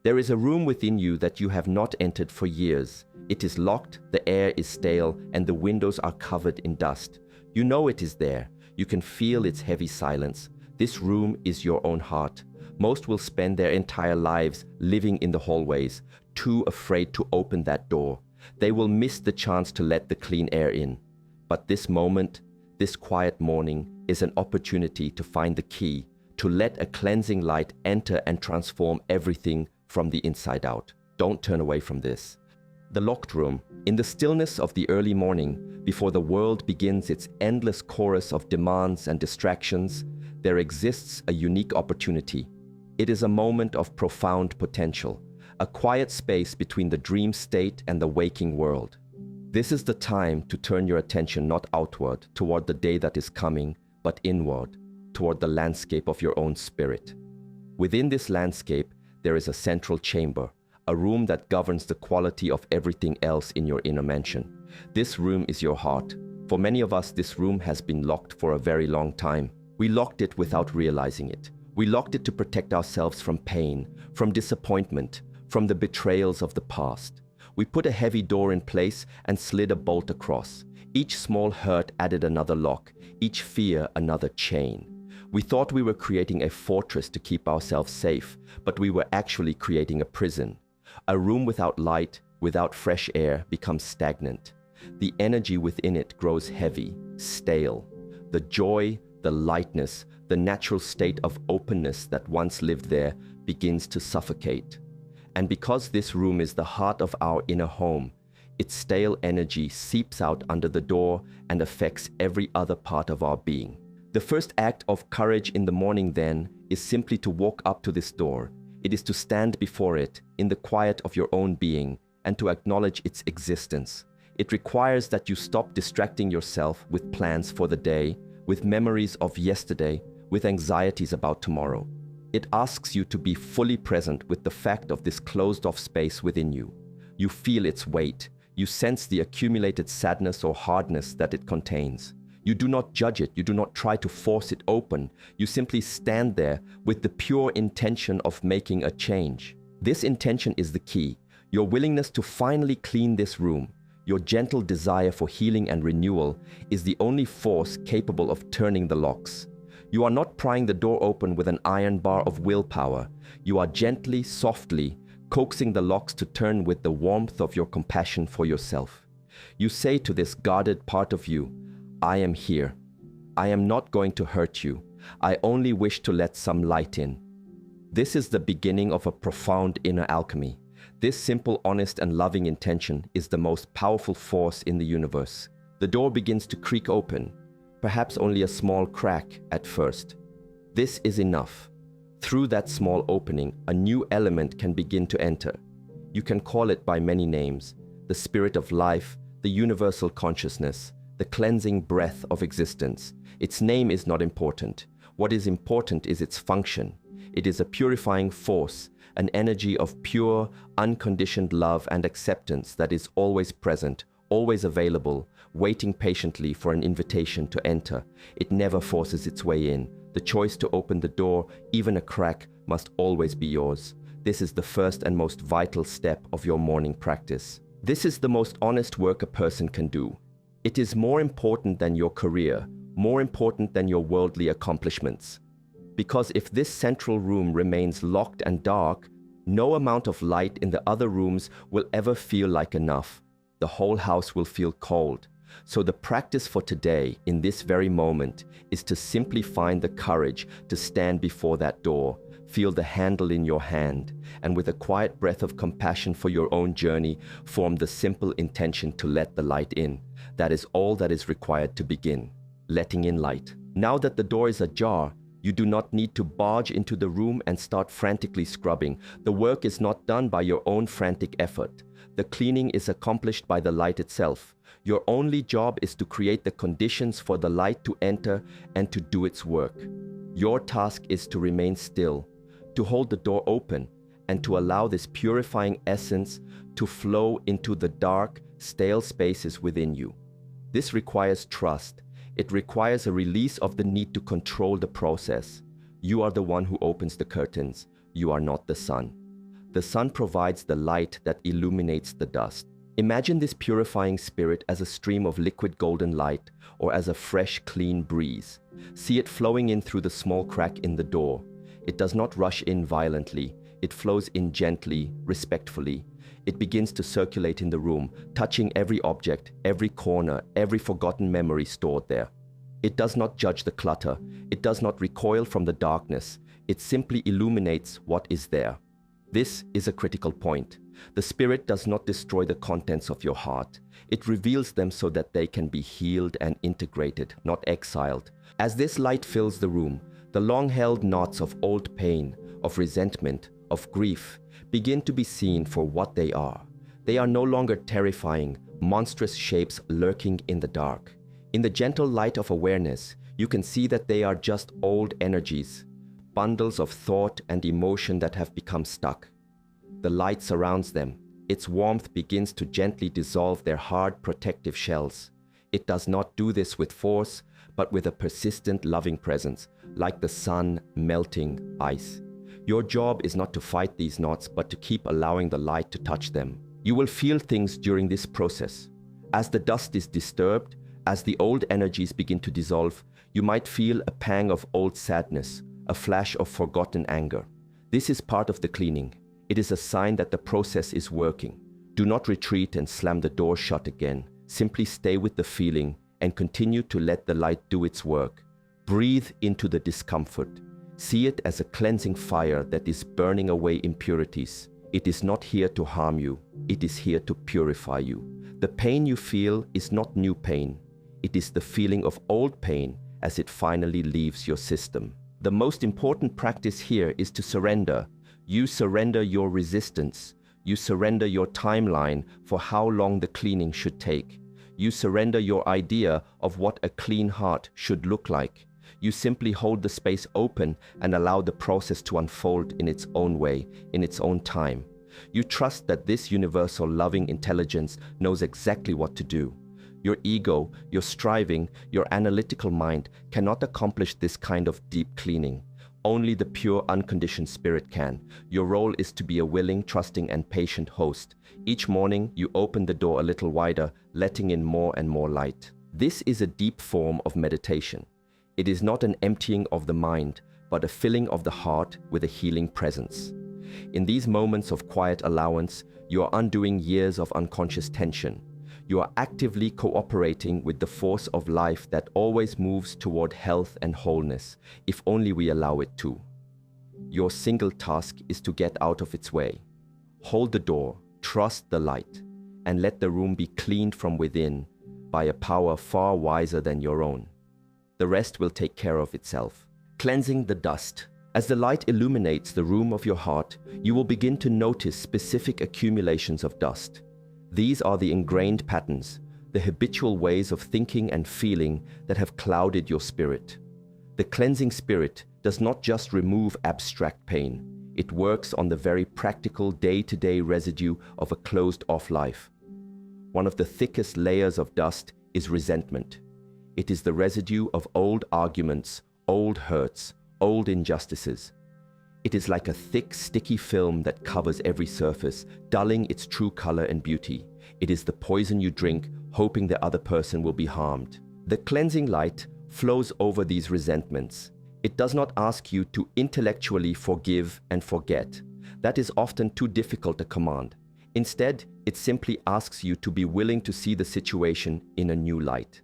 There is a room within you that you have not entered for years. It is locked, the air is stale, and the windows are covered in dust. You know it is there. You can feel its heavy silence. This room is your own heart. Most will spend their entire lives living in the hallways, too afraid to open that door. They will miss the chance to let the clean air in. But this moment, this quiet morning, is an opportunity to find the key, to let a cleansing light enter and transform everything from the inside out. Don't turn away from this. The locked room. In the stillness of the early morning, before the world begins its endless chorus of demands and distractions, there exists a unique opportunity. It is a moment of profound potential, a quiet space between the dream state and the waking world. This is the time to turn your attention not outward toward the day that is coming, but inward, toward the landscape of your own spirit. Within this landscape, there is a central chamber, a room that governs the quality of everything else in your inner mansion. This room is your heart. For many of us, this room has been locked for a very long time. We locked it without realizing it. We locked it to protect ourselves from pain, from disappointment, from the betrayals of the past. We put a heavy door in place and slid a bolt across. Each small hurt added another lock, each fear another chain. We thought we were creating a fortress to keep ourselves safe, but we were actually creating a prison. A room without light, without fresh air, becomes stagnant. The energy within it grows heavy, stale. The joy, the lightness, the natural state of openness that once lived there begins to suffocate. And because this room is the heart of our inner home, its stale energy seeps out under the door and affects every other part of our being. The first act of courage in the morning, then, is simply to walk up to this door. It is to stand before it in the quiet of your own being and to acknowledge its existence. It requires that you stop distracting yourself with plans for the day, with memories of yesterday, with anxieties about tomorrow. It asks you to be fully present with the fact of this closed-off space within you. You feel its weight. You sense the accumulated sadness or hardness that it contains. You do not judge it. You do not try to force it open. You simply stand there with the pure intention of making a change. This intention is the key. Your willingness to finally clean this room, your gentle desire for healing and renewal, is the only force capable of turning the locks. You are not prying the door open with an iron bar of willpower. You are gently, softly, coaxing the locks to turn with the warmth of your compassion for yourself. You say to this guarded part of you, I am here. I am not going to hurt you. I only wish to let some light in. This is the beginning of a profound inner alchemy. This simple, honest, and loving intention is the most powerful force in the universe. The door begins to creak open, perhaps only a small crack at first. This is enough. Through that small opening, a new element can begin to enter. You can call it by many names: the spirit of life, the universal consciousness, the cleansing breath of existence. Its name is not important. What is important is its function. It is a purifying force, an energy of pure, unconditioned love and acceptance that is always present, always available, waiting patiently for an invitation to enter. It never forces its way in. The choice to open the door, even a crack, must always be yours. This is the first and most vital step of your morning practice. This is the most honest work a person can do. It is more important than your career, more important than your worldly accomplishments. Because if this central room remains locked and dark, no amount of light in the other rooms will ever feel like enough. The whole house will feel cold. So the practice for today, in this very moment, is to simply find the courage to stand before that door, feel the handle in your hand, and with a quiet breath of compassion for your own journey, form the simple intention to let the light in. That is all that is required to begin, letting in light. Now that the door is ajar, you do not need to barge into the room and start frantically scrubbing. The work is not done by your own frantic effort. The cleaning is accomplished by the light itself. Your only job is to create the conditions for the light to enter and to do its work. Your task is to remain still, to hold the door open, and to allow this purifying essence to flow into the dark, stale spaces within you. This requires trust. It requires a release of the need to control the process. You are the one who opens the curtains. You are not the sun. The sun provides the light that illuminates the dust. Imagine this purifying spirit as a stream of liquid golden light or as a fresh, clean breeze. See it flowing in through the small crack in the door. It does not rush in violently. It flows in gently, respectfully. It begins to circulate in the room, touching every object, every corner, every forgotten memory stored there. It does not judge the clutter. It does not recoil from the darkness. It simply illuminates what is there. This is a critical point. The Spirit does not destroy the contents of your heart. It reveals them so that they can be healed and integrated, not exiled. As this light fills the room, the long-held knots of old pain, of resentment, of grief, begin to be seen for what they are. They are no longer terrifying, monstrous shapes lurking in the dark. In the gentle light of awareness, you can see that they are just old energies, bundles of thought and emotion that have become stuck. The light surrounds them. Its warmth begins to gently dissolve their hard protective shells. It does not do this with force, but with a persistent loving presence, like the sun melting ice. Your job is not to fight these knots, but to keep allowing the light to touch them. You will feel things during this process. As the dust is disturbed, as the old energies begin to dissolve, you might feel a pang of old sadness, a flash of forgotten anger. This is part of the cleaning. It is a sign that the process is working. Do not retreat and slam the door shut again. Simply stay with the feeling and continue to let the light do its work. Breathe into the discomfort. See it as a cleansing fire that is burning away impurities. It is not here to harm you. It is here to purify you. The pain you feel is not new pain. It is the feeling of old pain as it finally leaves your system. The most important practice here is to surrender. You surrender your resistance. You surrender your timeline for how long the cleaning should take. You surrender your idea of what a clean heart should look like. You simply hold the space open and allow the process to unfold in its own way, in its own time. You trust that this universal loving intelligence knows exactly what to do. Your ego, your striving, your analytical mind cannot accomplish this kind of deep cleaning. Only the pure, unconditioned spirit can. Your role is to be a willing, trusting, and patient host. Each morning, you open the door a little wider, letting in more and more light. This is a deep form of meditation. It is not an emptying of the mind, but a filling of the heart with a healing presence. In these moments of quiet allowance, you are undoing years of unconscious tension. You are actively cooperating with the force of life that always moves toward health and wholeness, if only we allow it to. Your single task is to get out of its way. Hold the door, trust the light, and let the room be cleaned from within by a power far wiser than your own. The rest will take care of itself. Cleansing the dust. As the light illuminates the room of your heart, you will begin to notice specific accumulations of dust. These are the ingrained patterns, the habitual ways of thinking and feeling that have clouded your spirit. The cleansing spirit does not just remove abstract pain. It works on the very practical day-to-day residue of a closed-off life. One of the thickest layers of dust is resentment. It is the residue of old arguments, old hurts, old injustices. It is like a thick, sticky film that covers every surface, dulling its true color and beauty. It is the poison you drink, hoping the other person will be harmed. The cleansing light flows over these resentments. It does not ask you to intellectually forgive and forget. That is often too difficult a command. Instead, it simply asks you to be willing to see the situation in a new light.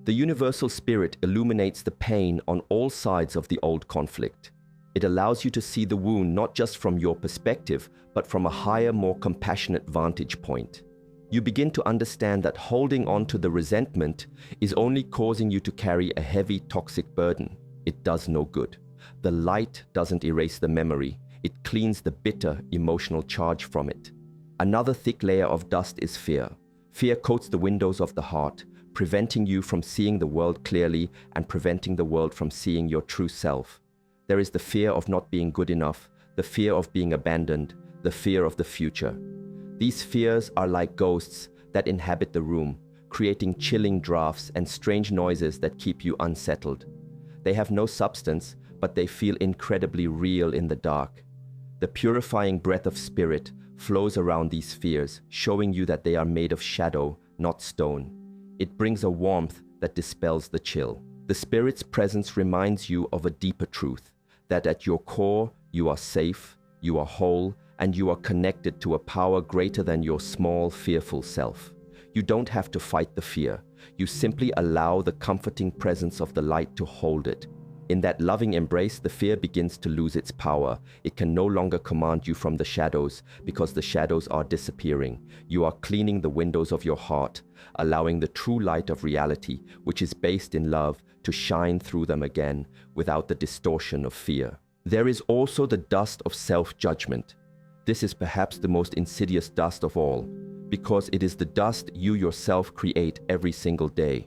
The universal spirit illuminates the pain on all sides of the old conflict. It allows you to see the wound not just from your perspective, but from a higher, more compassionate vantage point. You begin to understand that holding on to the resentment is only causing you to carry a heavy, toxic burden. It does no good. The light doesn't erase the memory. It cleans the bitter, emotional charge from it. Another thick layer of dust is fear. Fear coats the windows of the heart, preventing you from seeing the world clearly and preventing the world from seeing your true self. There is the fear of not being good enough, the fear of being abandoned, the fear of the future. These fears are like ghosts that inhabit the room, creating chilling drafts and strange noises that keep you unsettled. They have no substance, but they feel incredibly real in the dark. The purifying breath of spirit flows around these fears, showing you that they are made of shadow, not stone. It brings a warmth that dispels the chill. The spirit's presence reminds you of a deeper truth, that at your core, you are safe, you are whole, and you are connected to a power greater than your small, fearful self. You don't have to fight the fear. You simply allow the comforting presence of the light to hold it. In that loving embrace, the fear begins to lose its power. It can no longer command you from the shadows because the shadows are disappearing. You are cleaning the windows of your heart, allowing the true light of reality, which is based in love, to shine through them again without the distortion of fear. There is also the dust of self-judgment. This is perhaps the most insidious dust of all, because it is the dust you yourself create every single day.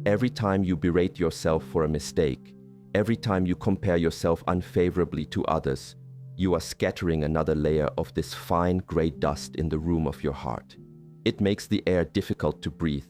Every time you berate yourself for a mistake, every time you compare yourself unfavorably to others, you are scattering another layer of this fine gray dust in the room of your heart. It makes the air difficult to breathe.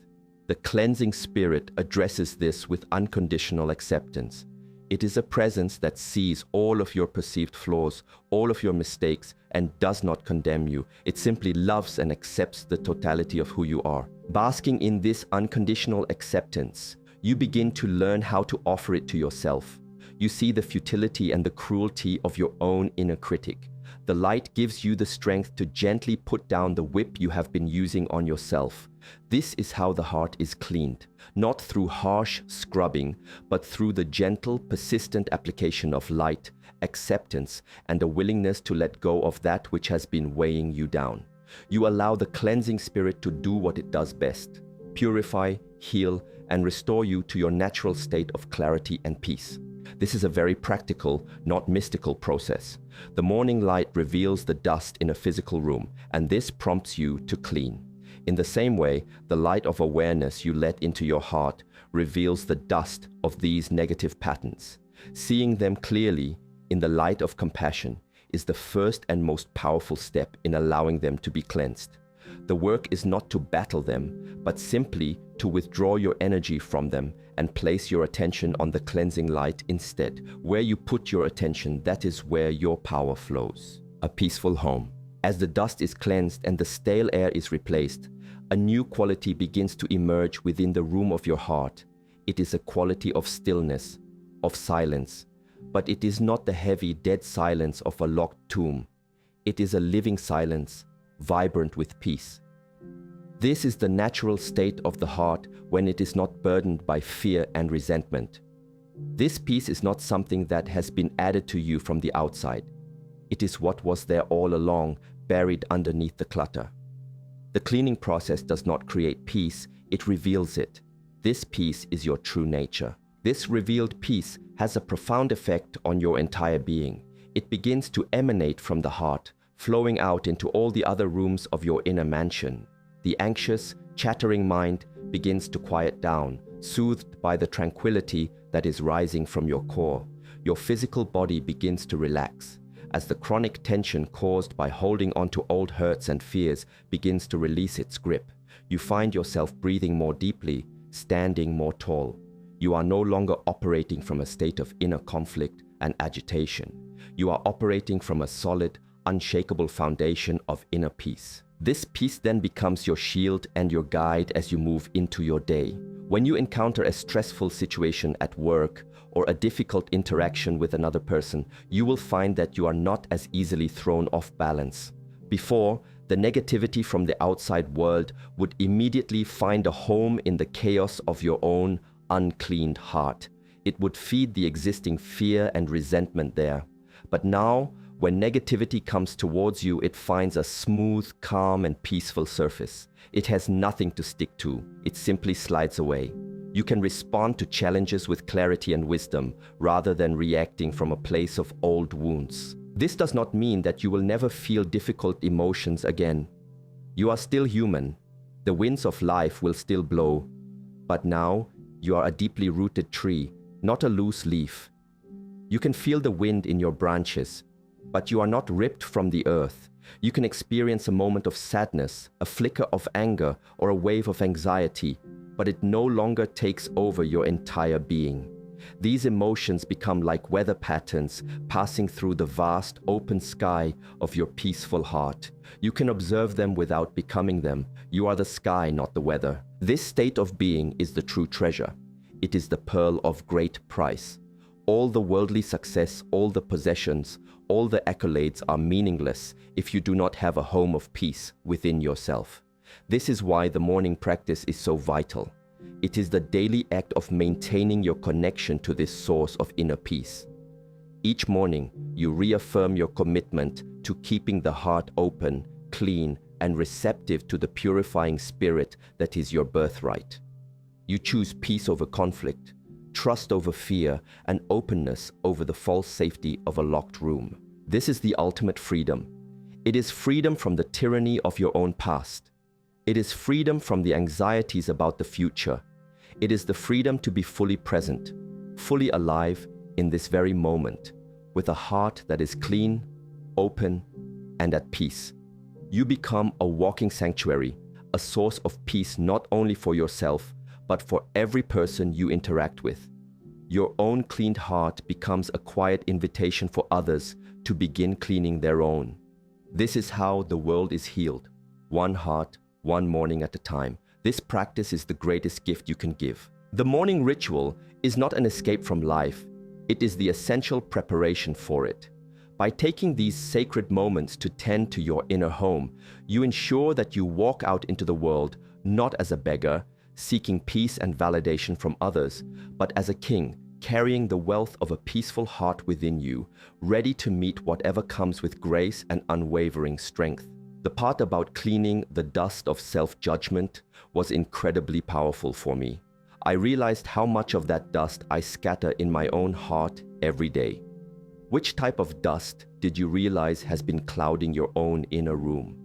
The cleansing spirit addresses this with unconditional acceptance. It is a presence that sees all of your perceived flaws, all of your mistakes, and does not condemn you. It simply loves and accepts the totality of who you are. Basking in this unconditional acceptance, you begin to learn how to offer it to yourself. You see the futility and the cruelty of your own inner critic. The light gives you the strength to gently put down the whip you have been using on yourself. This is how the heart is cleaned, not through harsh scrubbing, but through the gentle, persistent application of light, acceptance, and a willingness to let go of that which has been weighing you down. You allow the cleansing spirit to do what it does best: purify, heal, and restore you to your natural state of clarity and peace. This is a very practical, not mystical process. The morning light reveals the dust in a physical room, and this prompts you to clean. In the same way, the light of awareness you let into your heart reveals the dust of these negative patterns. Seeing them clearly in the light of compassion is the first and most powerful step in allowing them to be cleansed. The work is not to battle them, but simply to withdraw your energy from them and place your attention on the cleansing light instead. Where you put your attention, that is where your power flows. A peaceful home. As the dust is cleansed and the stale air is replaced, a new quality begins to emerge within the room of your heart. It is a quality of stillness, of silence, but it is not the heavy, dead silence of a locked tomb. It is a living silence, vibrant with peace. This is the natural state of the heart when it is not burdened by fear and resentment. This peace is not something that has been added to you from the outside. It is what was there all along, buried underneath the clutter. The cleaning process does not create peace, it reveals it. This peace is your true nature. This revealed peace has a profound effect on your entire being. It begins to emanate from the heart, flowing out into all the other rooms of your inner mansion. The anxious, chattering mind begins to quiet down, soothed by the tranquility that is rising from your core. Your physical body begins to relax. As the chronic tension caused by holding on to old hurts and fears begins to release its grip, you find yourself breathing more deeply, standing more tall. You are no longer operating from a state of inner conflict and agitation. You are operating from a solid, unshakable foundation of inner peace. This peace then becomes your shield and your guide as you move into your day. When you encounter a stressful situation at work or a difficult interaction with another person, you will find that you are not as easily thrown off balance. Before, the negativity from the outside world would immediately find a home in the chaos of your own uncleaned heart. It would feed the existing fear and resentment there. But now, when negativity comes towards you, it finds a smooth, calm, and peaceful surface. It has nothing to stick to. It simply slides away. You can respond to challenges with clarity and wisdom, rather than reacting from a place of old wounds. This does not mean that you will never feel difficult emotions again. You are still human. The winds of life will still blow. But now, you are a deeply rooted tree, not a loose leaf. You can feel the wind in your branches, but you are not ripped from the earth. You can experience a moment of sadness, a flicker of anger, or a wave of anxiety, but it no longer takes over your entire being. These emotions become like weather patterns passing through the vast, open sky of your peaceful heart. You can observe them without becoming them. You are the sky, not the weather. This state of being is the true treasure. It is the pearl of great price. All the worldly success, all the possessions, all the accolades are meaningless if you do not have a home of peace within yourself. This is why the morning practice is so vital. It is the daily act of maintaining your connection to this source of inner peace. Each morning, you reaffirm your commitment to keeping the heart open, clean, and receptive to the purifying spirit that is your birthright. You choose peace over conflict, trust over fear, and openness over the false safety of a locked room. This is the ultimate freedom. It is freedom from the tyranny of your own past. It is freedom from the anxieties about the future. It is the freedom to be fully present, fully alive in this very moment, with a heart that is clean, open, and at peace. You become a walking sanctuary, a source of peace not only for yourself, but for every person you interact with. Your own cleaned heart becomes a quiet invitation for others to begin cleaning their own. This is how the world is healed, one heart, one morning at a time. This practice is the greatest gift you can give. The morning ritual is not an escape from life. It is the essential preparation for it. By taking these sacred moments to tend to your inner home, you ensure that you walk out into the world not as a beggar, seeking peace and validation from others, but as a king, carrying the wealth of a peaceful heart within you, ready to meet whatever comes with grace and unwavering strength. The part about cleaning the dust of self-judgment was incredibly powerful for me. I realized how much of that dust I scatter in my own heart every day. Which type of dust did you realize has been clouding your own inner room?